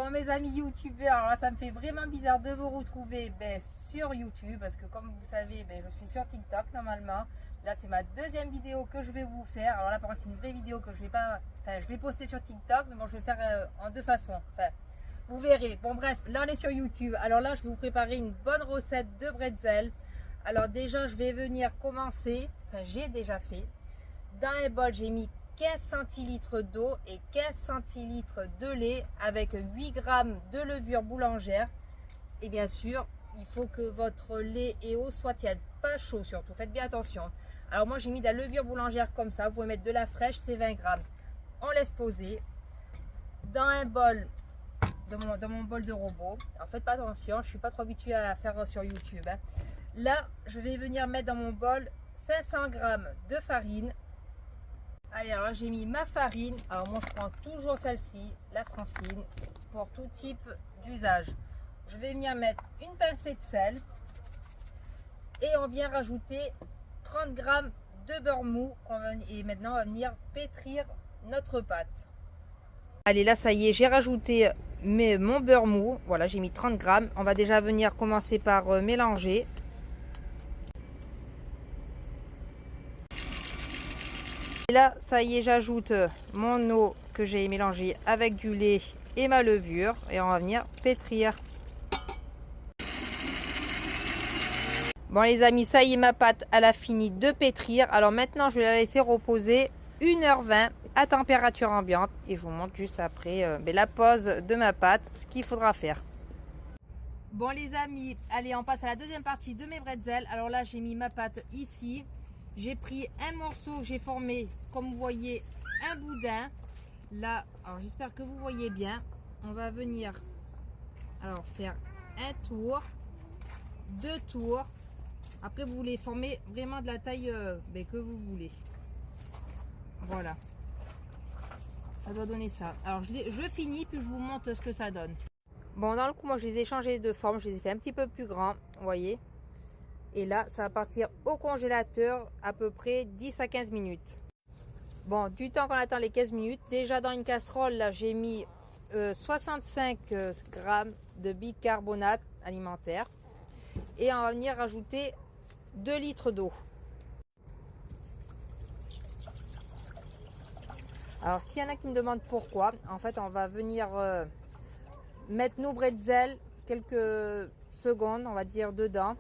Bon mes amis youtubeurs, alors là ça me fait vraiment bizarre de vous retrouver sur YouTube parce que comme vous savez je suis sur TikTok normalement. Là c'est ma deuxième vidéo que je vais vous faire. Alors là par contre c'est une vraie vidéo que je vais pas, je vais poster sur TikTok, mais bon je vais faire en deux façons. Vous verrez. Bon bref, là on est sur YouTube. Alors là je vais vous préparer une bonne recette de bretzel. Alors déjà je vais venir commencer, j'ai déjà fait. Dans un bol j'ai mis 15 centilitres d'eau et 15 centilitres de lait avec 8 grammes de levure boulangère. Et bien sûr, il faut que votre lait et eau soient tièdes, pas chaud surtout, faites bien attention. Alors moi j'ai mis de la levure boulangère comme ça, vous pouvez mettre de la fraîche, c'est 20 grammes. On laisse poser dans un bol, dans mon bol de robot. Alors faites pas attention, je suis pas trop habituée à faire sur YouTube. Là, je vais venir mettre dans mon bol 500 grammes de farine. Allez, alors j'ai mis ma farine. Alors moi je prends toujours celle-ci, la Francine, pour tout type d'usage. Je vais venir mettre une pincée de sel et on vient rajouter 30 grammes de beurre mou et maintenant on va venir pétrir notre pâte. Allez, là ça y est, j'ai rajouté mon beurre mou. Voilà, j'ai mis 30 grammes. On va déjà venir commencer par mélanger. Et là, ça y est, j'ajoute mon eau que j'ai mélangée avec du lait et ma levure. Et on va venir pétrir. Bon les amis, ça y est, ma pâte, elle a fini de pétrir. Alors maintenant, je vais la laisser reposer 1h20 à température ambiante. Et je vous montre juste après la pause de ma pâte, ce qu'il faudra faire. Bon les amis, allez, on passe à la deuxième partie de mes bretzels. Alors là, j'ai mis ma pâte ici. J'ai pris un morceau que j'ai formé, comme vous voyez, un boudin. Là, alors j'espère que vous voyez bien. On va venir alors faire un tour, deux tours. Après, vous voulez former vraiment de la taille que vous voulez. Voilà. Ça doit donner ça. Alors, je finis, puis je vous montre ce que ça donne. Bon, dans le coup, moi, je les ai changés de forme. Je les ai fait un petit peu plus grands, vous voyez. Et là, ça va partir au congélateur à peu près 10 à 15 minutes. Bon, du temps qu'on attend les 15 minutes, déjà dans une casserole, là, j'ai mis 65 grammes de bicarbonate alimentaire. Et on va venir rajouter 2 litres d'eau. Alors, s'il y en a qui me demandent pourquoi, en fait, on va venir mettre nos bretzels quelques secondes, on va dire, dedans.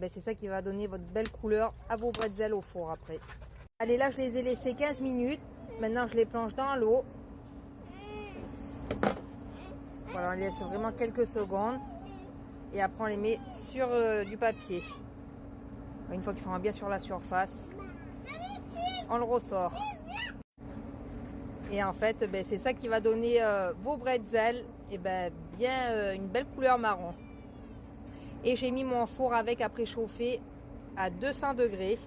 C'est ça qui va donner votre belle couleur à vos bretzels au four après. Allez, là je les ai laissés 15 minutes. Maintenant je les plonge dans l'eau. Voilà, on les laisse vraiment quelques secondes. Et après on les met sur du papier. Une fois qu'ils sont bien sur la surface, on le ressort. Et en fait, c'est ça qui va donner vos bretzels une belle couleur marron. Et j'ai mis mon four avec à préchauffer à 200 degrés.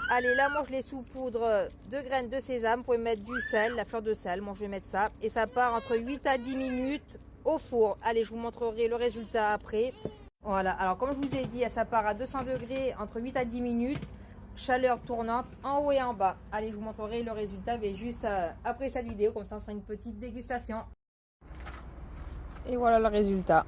Allez, là, moi, je les saupoudre de graines de sésame. Vous pouvez mettre du sel, la fleur de sel. Moi, je vais mettre ça. Et ça part entre 8 à 10 minutes au four. Allez, je vous montrerai le résultat après. Voilà. Alors, comme je vous ai dit, ça part à 200 degrés entre 8 à 10 minutes. Chaleur tournante en haut et en bas. Allez, je vous montrerai le résultat juste après cette vidéo. Comme ça, on fera une petite dégustation. Et voilà le résultat.